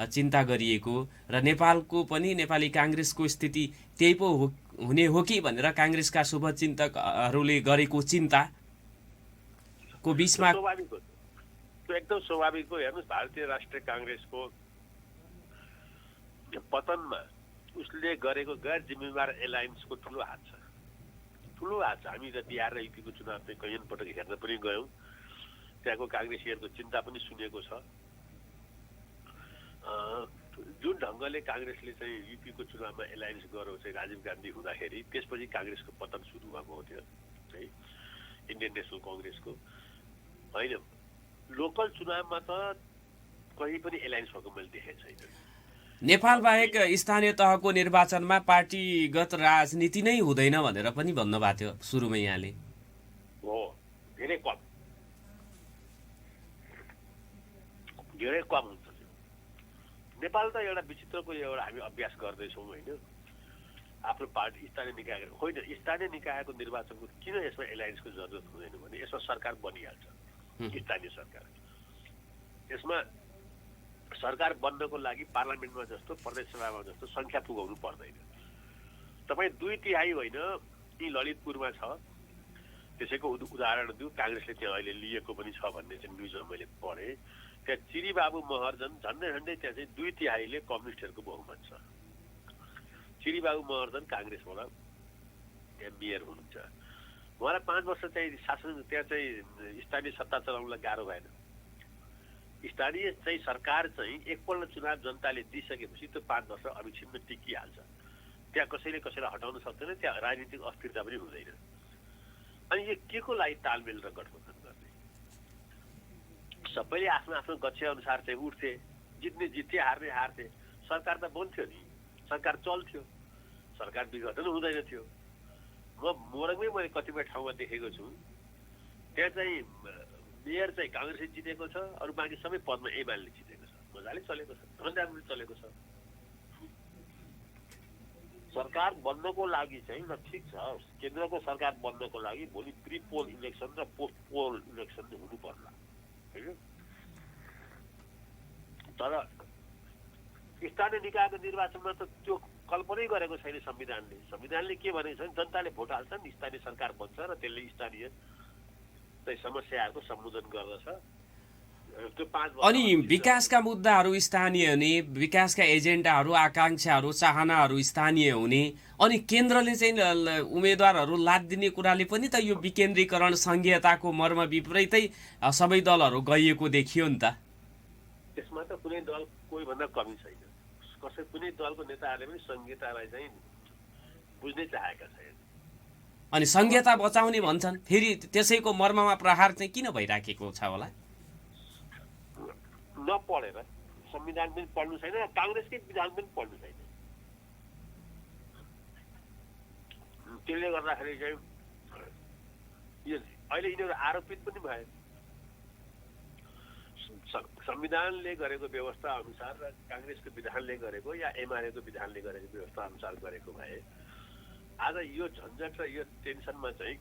चिन्ता गरिएको र नेपालको पनि नेपाली काङ्ग्रेसको स्थिति त्यही पो हुने हो कि भनेर काङ्ग्रेसका शुभचिन्तकहरूले गरेको चिन्ताको बिचमा एकदम स्वाभाविक हो। हेर्नुहोस्, भारतीय राष्ट्रिय काङ्ग्रेसको पतनमा उसले गरेको गैर जिम्मेवार एलायन्सको ठुलो हात छ। हामी त बिहार र युपीको चुनाव चाहिँ कैयन पटक हेर्न पनि गयौँ, त्यहाँको काङ्ग्रेसीहरूको चिन्ता पनि सुनेको छ। जुन ढङ्गले काङ्ग्रेसले चाहिँ युपीको चुनावमा एलायन्स गर्यो चाहिँ राजीव गान्धी हुँदाखेरि त्यसपछि काङ्ग्रेसको पतन सुरु भएको थियो है, इन्डियन नेसनल कङ्ग्रेसको होइन। लोकल चुनावमा त कहीँ पनि एलायन्स भएको मैले देखेको छैन। नेपाल बाहेक स्थानीय तहको निर्वाचनमा पार्टीगत राजनीति नै हुँदैन भनेर पनि भन्नुभएको थियो सुरुमै यहाँले। हो, धेरै कम हुन्छ। नेपाल त एउटा विचित्रको एउटा हामी अभ्यास गर्दैछौँ होइन। आफ्नो पार्टी स्थानीय निकाय होइन, स्थानीय निकायको निर्वाचनको किन यसमा एलायन्सको जरुरत हुँदैन भने यसमा सरकार बनिहाल्छ। स्थानीय सरकार, यसमा सरकार बन्नको लागि पार्लियामेन्टमा जस्तो प्रदेश सभामा जस्तो सङ्ख्या पुगाउनु पर्दैन। तपाईँ 2/3 होइन, यी ललितपुरमा छ, त्यसैको उदाहरण दिउँ। काङ्ग्रेसले त्यहाँ अहिले लिएको पनि छ भन्ने चाहिँ न्युजमा मैले पढेँ। त्यहाँ चिरीबाबु महर्जन झन्डै त्यहाँ चाहिँ 2/3 कम्युनिस्टहरूको बहुमत छ। चिरीबाबु महर्जन काङ्ग्रेसबाट त्यहाँ मेयर हुनुहुन्छ। उहाँलाई 5 वर्ष चाहिँ शासन त्यहाँ चाहिँ स्थानीय सत्ता चलाउनलाई गाह्रो भएन। स्थानीय चाहिँ सरकार चाहिँ एकपल्ट चुनाव जनताले दिइसकेपछि त्यो 5 वर्ष अविच्छिन्न टिकिहाल्छ। त्यहाँ कसैले कसैलाई हटाउन सक्दैन, त्यहाँ राजनीतिक अस्थिरता पनि हुँदैन। अनि यो के को लागि तालमेल र गठबन्धन गर्ने? सबैले आफ्नो आफ्नो गच्छे अनुसार चाहिँ उठ्थे, जित्ने जित्थे, हार्ने हार्थे। सरकार त बन्थ्यो नि, सरकार चल्थ्यो, सरकार विघटन हुँदैन थियो। मोरङमै मैले कतिपय ठाउँमा देखेको छु, त्यहाँ चाहिँ मेयर चाहिँ काङ्ग्रेसले जितेको छ, अरू बाँकी सबै पदमा एमाले जितेको छ। मजाले चलेको छ, झन् राम्रो चलेको छ। सरकार बन्नको लागि चाहिँ ल ठिक छ, केन्द्रको सरकार बन्नको लागि भोलि प्री पोल इलेक्सन र पोस्ट पोल इलेक्सन हुनु पर्ला होइन। तर स्थानीय निकायको निर्वाचनमा त त्यो कल्पनै गरेको छैन संविधानले। संविधानले के भनेको छ भने जनताले भोट हाल्छन्, स्थानीय सरकार बन्छ र त्यसले स्थानीय समस्याहरूको सम्बोधन गर्दछ। त्यो 5 वर्ष अनि विकासका मुद्दाहरू स्थानीय हुने, विकासका एजेन्डाहरू, आकाङ्क्षाहरू, चाहनाहरू स्थानीय हुने, अनि केन्द्रले चाहिँ उम्मेदवारहरू लादिने कुराले पनि त यो विकेन्द्रीकरण संघीयताको मर्म विपरीतै सबै दलहरू गइएको देखियो नि त। त्यसमा त कुनै दल कोही भन्दा कमी छैन। कुनै दलको नेताहरूले पनि संहितालाई चाहिँ बुझ्नै चाहेका छैनन्। अनि संहिता बचाउने भन्छन्, फेरि त्यसैको मर्ममा प्रहार चाहिँ किन भइराखेको छ होला? नपढेर, संविधान पनि पढ्नु छैन, काङ्ग्रेसकै विधान पनि पढ्नु छैन। त्यसले गर्दाखेरि चाहिँ यो अहिले यिनीहरू आरोपित पनि भए। संविधानले गरेको व्यवस्था अनुसार र काङ्ग्रेसको विधानले गरेको या एमालेको विधानले गरेको व्यवस्था अनुसार गरेको भए आज यो झन्झट र यो टेन्सनमा चाहिँ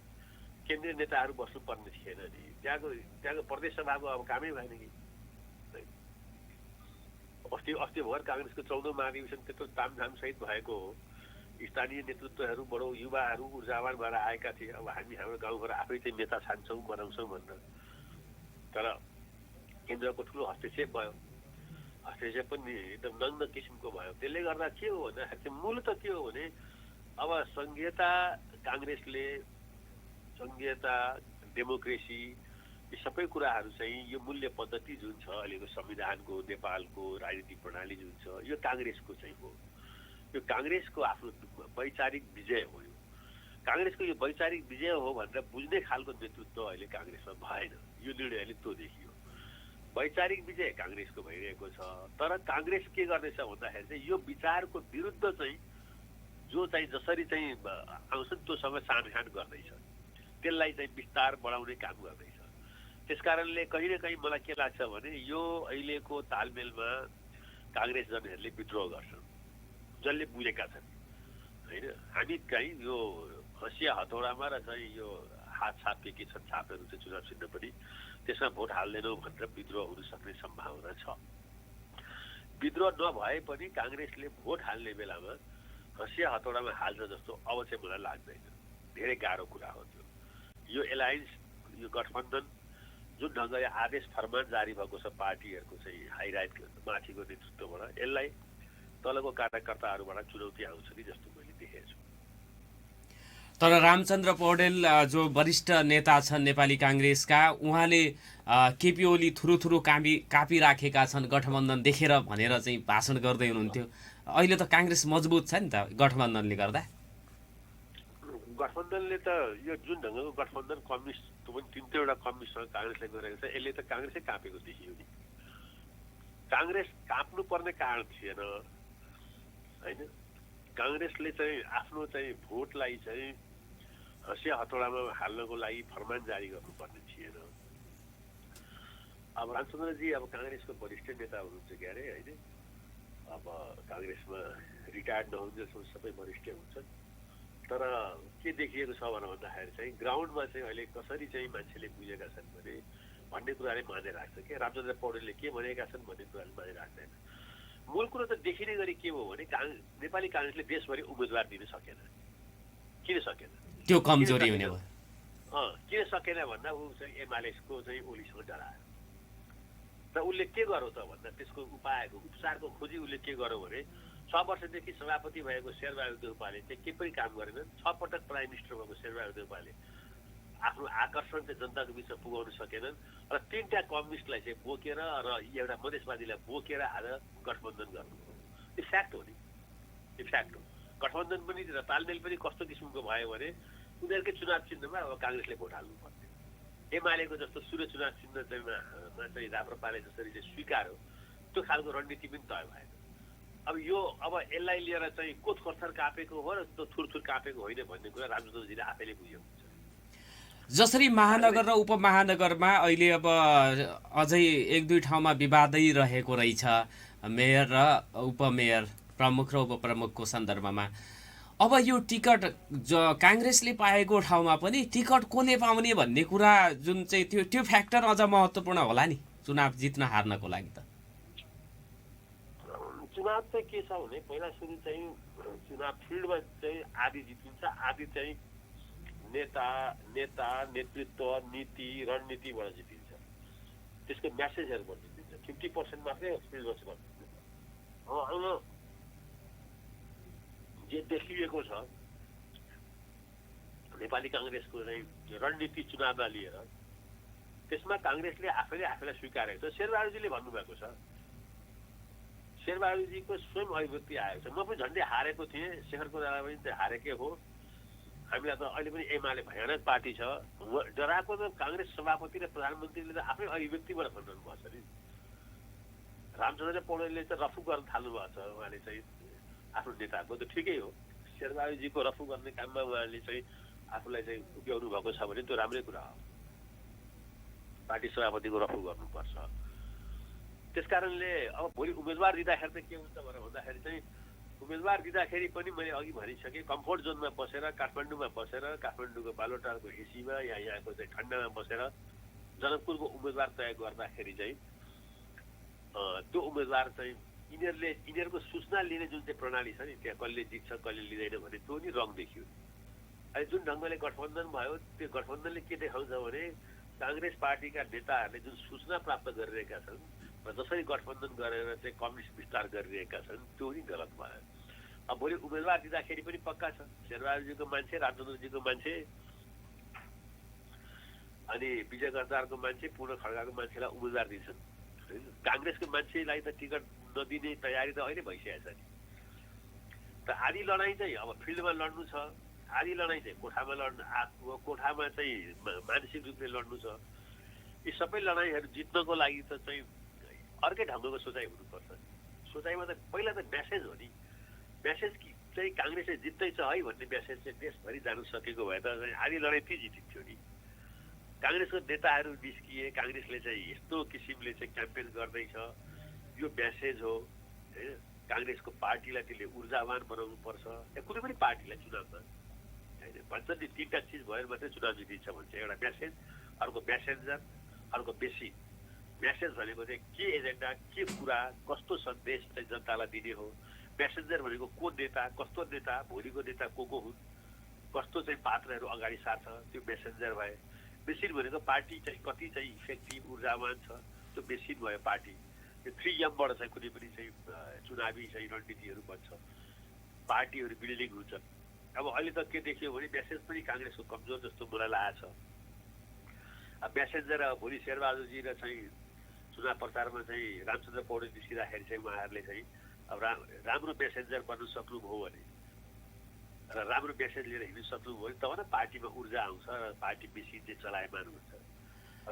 केन्द्रीय नेताहरू बस्नुपर्ने थिएन नि। त्यहाँको प्रदेश सभाको अब कामै भएन कि। अस्ति भर काङ्ग्रेसको 14औं महाधिवेशन त्यत्रो तामझाम सहित भएको हो। स्थानीय नेतृत्वहरू बडो युवाहरू ऊर्जावान भएर आएका थिए। अब हामी हाम्रो गाउँघर आफै चाहिँ नेता छान्छौँ बनाउँछौँ भनेर, तर केन्द्रको ठुलो हस्तक्षेप भयो। हस्तक्षेप पनि एकदम नग्न किसिमको भयो। त्यसले गर्दा के हो भन्दाखेरि मूल त के हो भने अब संहिता, काङ्ग्रेसले संहिता, डेमोक्रेसी, यी सबै कुराहरू चाहिँ यो मूल्य पद्धति जुन छ अहिलेको संविधानको, नेपालको राजनीतिक प्रणाली जुन छ, यो काङ्ग्रेसको चाहिँ हो। यो काङ्ग्रेसको आफ्नो वैचारिक विजय हो। यो काङ्ग्रेसको यो वैचारिक विजय हो भनेर बुझ्ने खालको नेतृत्व अहिले काङ्ग्रेसमा भएन। यो निर्णयले त्यो देखियो। वैचारिक विजय काङ्ग्रेसको भइरहेको छ, तर काङ्ग्रेस के गर्दैछ भन्दाखेरि चाहिँ यो विचारको विरुद्ध चाहिँ जो चाहिँ जसरी चाहिँ आउँछ त्योसँग साँठगाँठ गर्दैछ, त्यसलाई चाहिँ विस्तार बढाउने काम गर्दैछ। त्यसकारणले कहीँ न कहीँ मलाई के लाग्छ भने यो अहिलेको तालमेलमा काङ्ग्रेसजनहरूले विद्रोह गर्छन्, जसले बुझेका छन् होइन। हामी चाहिँ यो हँसिया हतौडामा र चाहिँ यो हात छापे के छन् छापहरू चाहिँ चुनाव चिन्ह पनि त्यसमा भोट हाल्दैनौँ भनेर विद्रोह हुन सक्ने सम्भावना छ। विद्रोह नभए पनि काङ्ग्रेसले भोट हाल्ने बेलामा हँसिया हतौडामा हाल्छ जस्तो अब चाहिँ मलाई लाग्दैन। धेरै गाह्रो कुरा हो त्यो। यो एलायन्स, यो गठबन्धन जुन ढङ्गले आदेश फरमान जारी भएको छ पार्टीहरूको चाहिँ हाइराइट माथिको नेतृत्वबाट, यसलाई तलको कार्यकर्ताहरूबाट चुनौती आउँछ कि जस्तो मैले देखेको छु। तर रामचन्द्र पौडेल जो वरिष्ठ नेता छन् नेपाली काङ्ग्रेसका, उहाँले केपी ओली थुरु कापिराखेका छन् गठबन्धन देखेर भनेर चाहिँ भाषण गर्दै हुनुहुन्थ्यो। अहिले त काङ्ग्रेस मजबुत छ नि त गठबन्धनले गर्दा। गठबन्धनले त यो जुन ढङ्गको गठबन्धन कम्युनिस्ट पनि 3-4वटा कम्युनिस्टसँग काङ्ग्रेसले गरेको छ, यसले त काङ्ग्रेसै कापेको देखियो नि। काङ्ग्रेस काप्नु पर्ने कारण थिएन होइन। काङ्ग्रेसले चाहिँ आफ्नो चाहिँ भोटलाई चाहिँ हँसिया हतौडामा हाल्नको लागि फरमान जारी गर्नुपर्ने थिएन। अब रामचन्द्रजी अब काङ्ग्रेसको वरिष्ठ नेता हुनुहुन्छ क्यारे होइन। अब काङ्ग्रेसमा रिटायर्ड नहुन्जेलसम्म सबै वरिष्ठ हुन्छन्। तर के देखिएको छ भन्दाखेरि चाहिँ ग्राउन्डमा चाहिँ अहिले कसरी चाहिँ मान्छेले बुझेका छन् भने भन्ने कुराले माने राख्छ क्या। रामचन्द्र पौडेलले के भनेका छन् भन्ने कुराले माने राख्दैन। मूल कुरो त देखिने गरी के हो भने नेपाली काङ्ग्रेसले देशभरि उम्मेदवार दिन सकेन। किन सकेन? त्यो कमजोरी हुने भयो। किन सकेन भन्दा ऊ चाहिँ एमालेको चाहिँ ओलीसँग डरायो र उसले के गर्यो त भन्दा त्यसको उपचारको खोजी उसले के गर्यो भने 6 वर्षदेखि सभापति भएको शेरबहादुर देउपाले चाहिँ केही पनि काम गरेनन्। 6 पटक प्राइम मिनिस्टर भएको शेरबहादुर देउपाले आफ्नो आकर्षण चाहिँ जनताको बिचमा पुगाउन सकेनन् र 3टा कम्युनिस्टलाई चाहिँ बोकेर र एउटा मधेसवादीलाई बोकेर आज गठबन्धन गर्नु यो फ्याक्ट हो नि। यो फ्याक्ट हो। गठबन्धन पनि र तालमेल पनि कस्तो किसिमको भयो भने उनीहरूकै चुनाव चिन्हमा अब काङ्ग्रेसले भोट हाल्नु पर्ने। एमालेको जस्तो सूर्य चुनाव चिन्ह चाहिँ राप्रपाले जसरी चाहिँ स्वीकार्यो त्यो खालको रणनीति पनि तय भएन। अब यसलाई लिएर चाहिँ कोथकर्थर कापेको हो र त्यो थुरथुर कापेको होइन भन्ने कुरा रामचन्द्रजीले आफैले बुझ्यो। जसरी महानगर र उपमहानगरमा अहिले अब अझै 1-2 ठाउँमा विवादै रहेको रहेछ मेयर र उपमेयर, प्रमुख र उपप्रमुखको सन्दर्भमा। अब यो टिकट काङ्ग्रेसले पाएको ठाउँमा पनि टिकट कसले पाउने भन्ने कुरा जुन चाहिँ त्यो फ्याक्टर अझ महत्त्वपूर्ण होला नि चुनाव जित्न हार्नको लागि। त चुनाव चाहिँ के छ भने पहिला सुरु चाहिँ चुनाव फिल्डमा चाहिँ आदि जितिन्छ, आदि चाहिँ नेता नेतृत्व नीति रणनीतिबाट जितिन्छ। त्यसको म्यासेजहरूबाट जितिन्छ। 50% मात्रै फिल्डमा छ। जे देखिएको छ नेपाली काङ्ग्रेसको चाहिँ रणनीति चुनावमा लिएर त्यसमा काङ्ग्रेसले आफैले आफैलाई स्वीकारेको छ। शेरबहादुरजीले भन्नुभएको छ, शेरबहादुरजीको स्वयं अभिव्यक्ति आएको छ। म पनि झन्डै हारेको थिएँ, शेखर कोइराला पनि हारेकै हो। हामीलाई त अहिले पनि एमाले भयानक पार्टी छ। डराएको त काङ्ग्रेस सभापति र प्रधानमन्त्रीले त आफ्नै अभिव्यक्तिबाट भन्नु भएको छ नि। रामचन्द्र पौडेलले त रफू गर्न थाल्नु भएको छ, उहाँले चाहिँ आफ्नो नेताको त ठिकै हो। शेरबहादुरजीको रफू गर्ने काममा उहाँले चाहिँ आफूलाई चाहिँ उभ्याउनु भएको छ भने त्यो राम्रै कुरा हो। पार्टी सभापतिको रफू गर्नुपर्छ। त्यसकारणले अब भोलि उम्मेदवार दिँदाखेरि चाहिँ के हुन्छ भनेर भन्दाखेरि चाहिँ उम्मेदवार दिँदाखेरि पनि मैले अघि भनिसकेँ, कम्फोर्ट जोनमा बसेर काठमाडौँमा बसेर काठमाडौँको बालोटारको एसीमा या यहाँको चाहिँ ठन्डामा बसेर जनकपुरको उम्मेदवार तय गर्दाखेरि चाहिँ त्यो उम्मेदवार चाहिँ यिनीहरूको सूचना लिने जुन चाहिँ प्रणाली छ नि, त्यहाँ कसले जित्छ कसले लिँदैन भने त्यो नि रङ देखियो। अहिले जुन ढङ्गले गठबन्धन भयो त्यो गठबन्धनले के देखाउँछ भने काङ्ग्रेस पार्टीका नेताहरूले जुन सूचना प्राप्त गरिरहेका छन् र जसरी गठबन्धन गरेर चाहिँ कम्युनिस्ट विस्तार गरिरहेका छन् त्यो नि गलत भयो। अब भोलि उम्मेदवार दिँदाखेरि पनि पक्का छ, शेरबहादुरजीको मान्छे, रामचन्द्रजीको मान्छे अनि विजय गजदारको मान्छे, पूर्ण खड्गाको मान्छेलाई उम्मेदवार दिन्छन्। काङ्ग्रेसको मान्छेलाई त टिकट नदिने तयारी त अहिले भइसकेको छ नि। त आधी लडाइँ चाहिँ अब फिल्डमा लड्नु छ, आधी लडाइँ चाहिँ कोठामा लड्नु, कोठामा चाहिँ मानसिक रूपले लड्नु छ। यी सबै लडाइँहरू जित्नको लागि त चाहिँ अर्कै ढङ्गको सोचाइ हुनुपर्छ। सोचाइमा त पहिला त म्यासेज हो नि, म्यासेज चाहिँ काङ्ग्रेसले जित्दैछ है भन्ने म्यासेज चाहिँ देशभरि जानु सकेको भए त आधी लडाइँ ती जितिन्थ्यो नि। काङ्ग्रेसको नेताहरू निस्किए, काङ्ग्रेसले चाहिँ यस्तो किसिमले चाहिँ क्याम्पेन गर्दैछ, यो म्यासेज हो होइन। काङ्ग्रेसको पार्टीलाई त्यसले ऊर्जावान बनाउनु पर्छ, या कुनै पनि पार्टीलाई चुनावमा होइन। भन्छ नि तिनवटा चिज भएर मात्रै चुनाव जितिन्छ भन्छ, एउटा म्यासेज, अर्को म्यासेन्जर, अर्को बेसिक। म्यासेज भनेको चाहिँ के एजेन्डा, के कुरा, कस्तो सन्देश चाहिँ जनतालाई दिने हो। म्यासेन्जर भनेको को नेता, कस्तो नेता, भोलिको नेता को हुन्, कस्तो चाहिँ पात्रहरू अगाडि सार्छ, त्यो म्यासेन्जर भए। बेसिन भनेको पार्टी चाहिँ कति चाहिँ इफेक्टिभ ऊर्जावान छ, त्यो बेसिन भयो पार्टी। यो 3M बाट चाहिँ कुनै पनि चाहिँ चुनावी चाहिँ रणनीतिहरू बन्छ, पार्टीहरू बिल्डिङ हुन्छ। अब अहिले त के देखियो भने म्यासेज पनि काङ्ग्रेसको कमजोर जस्तो मलाई लागेको छ। अब म्यासेन्जर भोलि शेरबहादुरजी र चाहिँ चुनाव प्रचारमा चाहिँ रामचन्द्र पौडेल निस्किँदाखेरि चाहिँ उहाँहरूले चाहिँ अब राम्रो म्यासेन्जर बन्नु सक्नुभयो भने र राम्रो म्यासेज लिएर हिँड्नु सक्नुभयो भने तब न पार्टीमा ऊर्जा आउँछ र पार्टी बेसी चाहिँ चलायमान हुन्छ।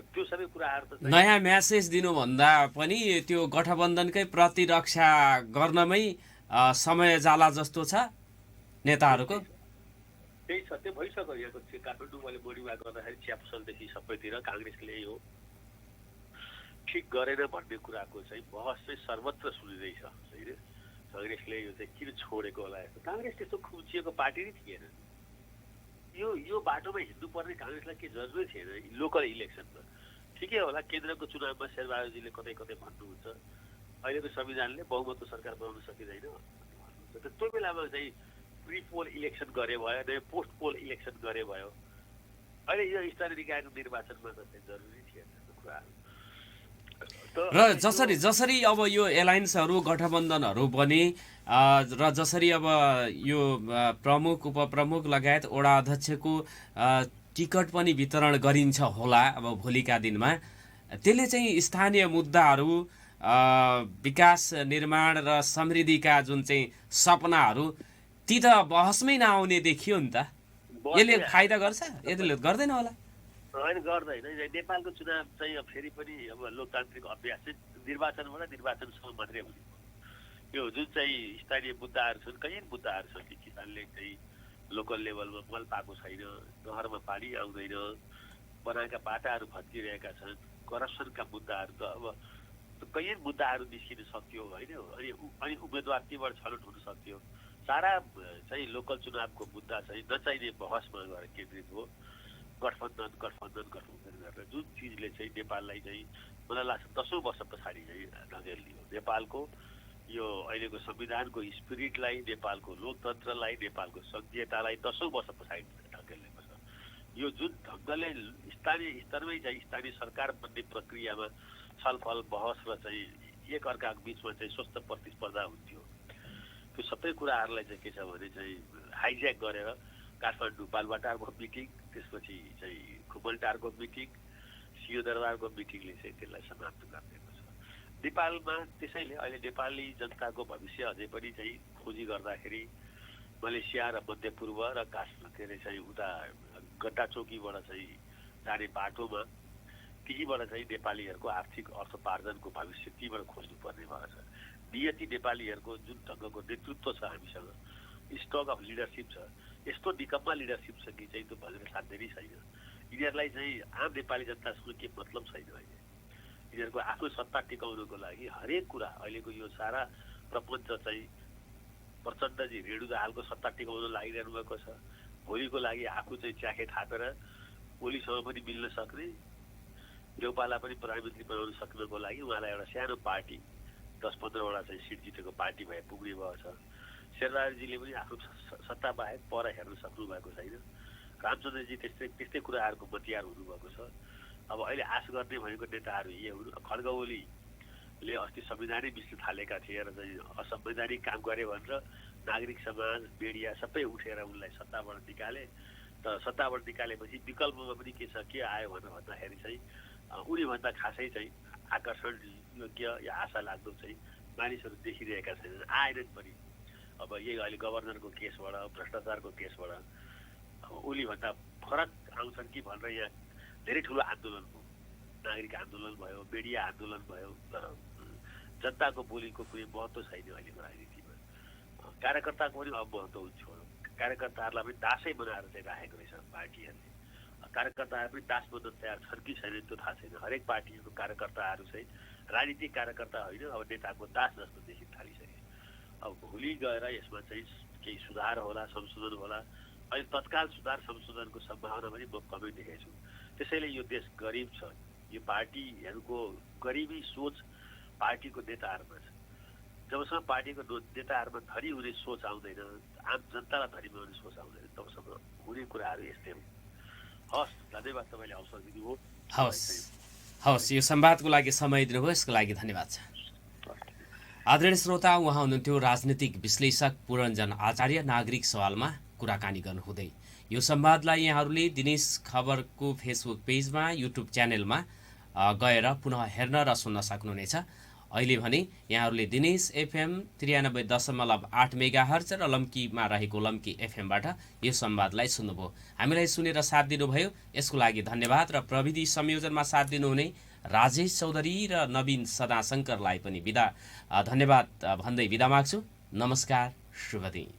त्यो सबै कुराहरू त नयाँ म्यासेज दिनुभन्दा पनि त्यो गठबन्धनकै प्रतिरक्षा गर्नमै समय जाला जस्तो छ नेताहरूको। त्यही छ, त्यो भइसक्यो। यहाँको काठमाडौँ मैले बोर्डिङमा गर्दाखेरि च्यापसलदेखि सबैतिर काङ्ग्रेसले यो ठिक गरेन भन्ने कुराको चाहिँ बहस चाहिँ सर्वत्र सुनिँदैछ होइन। काङ्ग्रेसले यो चाहिँ किन छोडेको होला, काङ्ग्रेस त्यस्तो खुम्चिएको पार्टी नै थिएन। यो बाटोमा हिँड्नुपर्ने काङ्ग्रेसलाई के जरुरी थिएन लोकल इलेक्सनमा। ठिकै होला केन्द्रको चुनावमा शेरबहादुरजीले कतै कतै भन्नुहुन्छ अहिलेको संविधानले बहुमतको सरकार बनाउन सकिँदैन भन्नुहुन्छ। त्यो बेलामा चाहिँ प्री पोल इलेक्सन गरे भयो, नयाँ पोस्ट पोल इलेक्सन गरे भयो। अहिले यो स्थानीय निकायको निर्वाचनमा त चाहिँ जरुरी थिएन त्यो कुराहरू। र जसरी अब यो एलायन्सहरू गठबन्धनहरू बने र जसरी अब यो प्रमुख उपप्रमुख लगायत वडा अध्यक्षको टिकट पनि वितरण गरिन्छ होला अब भोलिका दिनमा, त्यसले चाहिँ स्थानीय मुद्दाहरू, विकास निर्माण र समृद्धिका जुन चाहिँ सपनाहरू ती त बहसमै नआउने देखियो नि त। यसले फाइदा गर्छ, यसले गर्दैन होला। होइन, गर्दैन। नेपालको चुनाव चाहिँ अब फेरि पनि अब लोकतान्त्रिक अभ्यास चाहिँ निर्वाचनबाट निर्वाचनसम्म मात्रै हुने। यो जुन चाहिँ स्थानीय मुद्दाहरू छन्, कहीँ मुद्दाहरू छन् कि किसानले चाहिँ लोकल लेभलमा मल पाएको छैन, नहरमा पानी आउँदैन, बनाएका बाटाहरू भत्किरहेका छन्, करप्सनका मुद्दाहरू त अब कहीँ मुद्दाहरू निस्किन सक्यो होइन। अनि उम्मेदवार त्यहीबाट छनौट हुन सक्यो। सारा चाहिँ लोकल चुनावको मुद्दा चाहिँ नचाहिने बहसमा गएर केन्द्रित हो। गठबन्धन गरेर जुन चिजले चाहिँ नेपाललाई चाहिँ मलाई लाग्छ 10औं वर्ष पछाडि चाहिँ ढकेलियो। नेपालको यो अहिलेको संविधानको स्पिरिटलाई, नेपालको लोकतन्त्रलाई, नेपालको संघीयतालाई 10औं वर्ष पछाडि ढकेलिएको छ। यो जुन ढङ्गले स्थानीय स्तरमै चाहिँ स्थानीय सरकार बन्ने प्रक्रियामा छलफल बहस र चाहिँ एक अर्काको बिचमा चाहिँ स्वस्थ प्रतिस्पर्धा हुन्थ्यो, त्यो सबै कुराहरूलाई चाहिँ के छ भने चाहिँ हाइज्याक गरेर काठमाडौँ बालुवाटारको मिटिङ, त्यसपछि चाहिँ खुमलटारको मिटिङ, सिंहदरबारको मिटिङले चाहिँ त्यसलाई समाप्त गरिदिएको छ। नेपालमा त्यसैले अहिले नेपाली जनताको भविष्य अझै पनि चाहिँ खोजी गर्दाखेरि मलेसिया र मध्यपूर्व र के अरे चाहिँ उता गड्डा चौकीबाट चाहिँ जाने बाटोमा त्यहीबाट चाहिँ नेपालीहरूको आर्थिक अर्थोपार्जनको भविष्य तीबाट खोज्नुपर्ने भएको छ। नियति नेपालीहरूको जुन ढङ्गको नेतृत्व छ हामीसँग, स्टक अफ लिडरसिप छ, यस्तो निकम्मा लिडरसिप छ कि चाहिँ त्यो भनेर साध्य नै छैन। यिनीहरूलाई चाहिँ आम नेपाली जनतासँग के मतलब छैन। अहिले यिनीहरूको आफ्नो सत्ता टिकाउनको लागि हरेक कुरा अहिलेको यो सारा प्रपञ्च चाहिँ प्रचण्डजी रेणु दाहालको सत्ता टिकाउन लागिरहनु भएको छ। भोलिको लागि आफू चाहिँ च्याखे थापेर ओलीसँग पनि मिल्न सक्ने, देउपालाई पनि प्रधानमन्त्री बनाउन सक्नको लागि उहाँलाई एउटा सानो पार्टी 10-15वटा चाहिँ सिट जितेको पार्टी भए पुग्ने भएको छ। शेरबहादुरजीले पनि आफ्नो सत्ता बाहेक पर हेर्न सक्नु भएको छैन। रामचन्द्रजी त्यस्तै कुराहरूको मतियार हुनुभएको छ। अब अहिले आश गर्ने भनेको नेताहरू यही हुन्। खड्ग ओलीले अस्ति संविधानै बिच्न थालेका थिए र चाहिँ असंवैधानिक काम गरे भनेर नागरिक समाज, मिडिया सबै उठेर उनलाई सत्ताबाट निकाले। तर सत्ताबाट निकालेपछि विकल्पमा पनि के छ, के आयो भनेर भन्दाखेरि चाहिँ उनीभन्दा खासै चाहिँ आकर्षण योग्य या आशा लाग्दो चाहिँ मानिसहरू देखिरहेका छैनन्, आएनन् पनि। अब यही अहिले गभर्नरको केसबाट, भ्रष्टाचारको केसबाट ओलीभन्दा फरक आउँछन् कि भनेर यहाँ धेरै ठुलो आन्दोलन भयो, नागरिक आन्दोलन भयो, मिडिया आन्दोलन भयो। तर जनताको बोलीको कुनै महत्त्व छैन अहिलेको राजनीतिमा। कार्यकर्ताको पनि अब महत्त्व हुन्छ। कार्यकर्ताहरूलाई पनि दासै बनाएर चाहिँ राखेको रहेछ पार्टीहरूले। कार्यकर्ताहरू पनि दास बन्न तयार छन् कि छैन त्यो थाहा छैन। हरेक पार्टीको कार्यकर्ताहरू चाहिँ राजनीतिक कार्यकर्ता होइन, अब नेताको दास जस्तो देखिन थालिसके। अब भोलि गएर यसमा चाहिँ केही सुधार होला, संशोधन होला। अहिले तत्काल सुधार संशोधनको सम्भावना पनि म कमै देखेको छु। त्यसैले यो देश गरिब छ। यो पार्टीहरूको गरिबी सोच पार्टीको नेताहरूमा छ। जबसम्म पार्टीको नेताहरूमा धनी हुने सोच आउँदैन, आम जनतालाई धनी बनाउने सोच आउँदैन, तबसम्म हुने कुराहरू यस्तै हो। हस्, धन्यवाद तपाईँले अवसर दिनुभयो। हवस्, यो संवादको लागि समय दिनुभयो, यसको लागि धन्यवाद छ। आदरणीय श्रोता, उहाँ हुनुहुन्थ्यो राजनीतिक विश्लेषक पुरञ्जन आचार्य, नागरिक सवालमा कुराकानी गर्नुहुँदै। यो संवादलाई यहाँहरूले दिनेश खबरको फेसबुक पेजमा, युट्युब च्यानलमा गएर पुनः हेर्न र सुन्न सक्नुहुनेछ। अहिले भने यहाँहरूले दिनेश एफएम 93.8 मेगाहर्ज र लम्कीमा रहेको लम्की एफएमबाट यो संवादलाई सुन्नुभयो। हामीलाई सुनेर साथ दिनुभयो, यसको लागि धन्यवाद। र प्रविधि संयोजनमा साथ दिनुहुने राजेश चौधरी र नवीन सदाशङ्करलाई पनि धन्यवाद भन्दै बिदा माग्छु। नमस्कार, शुभ दिन।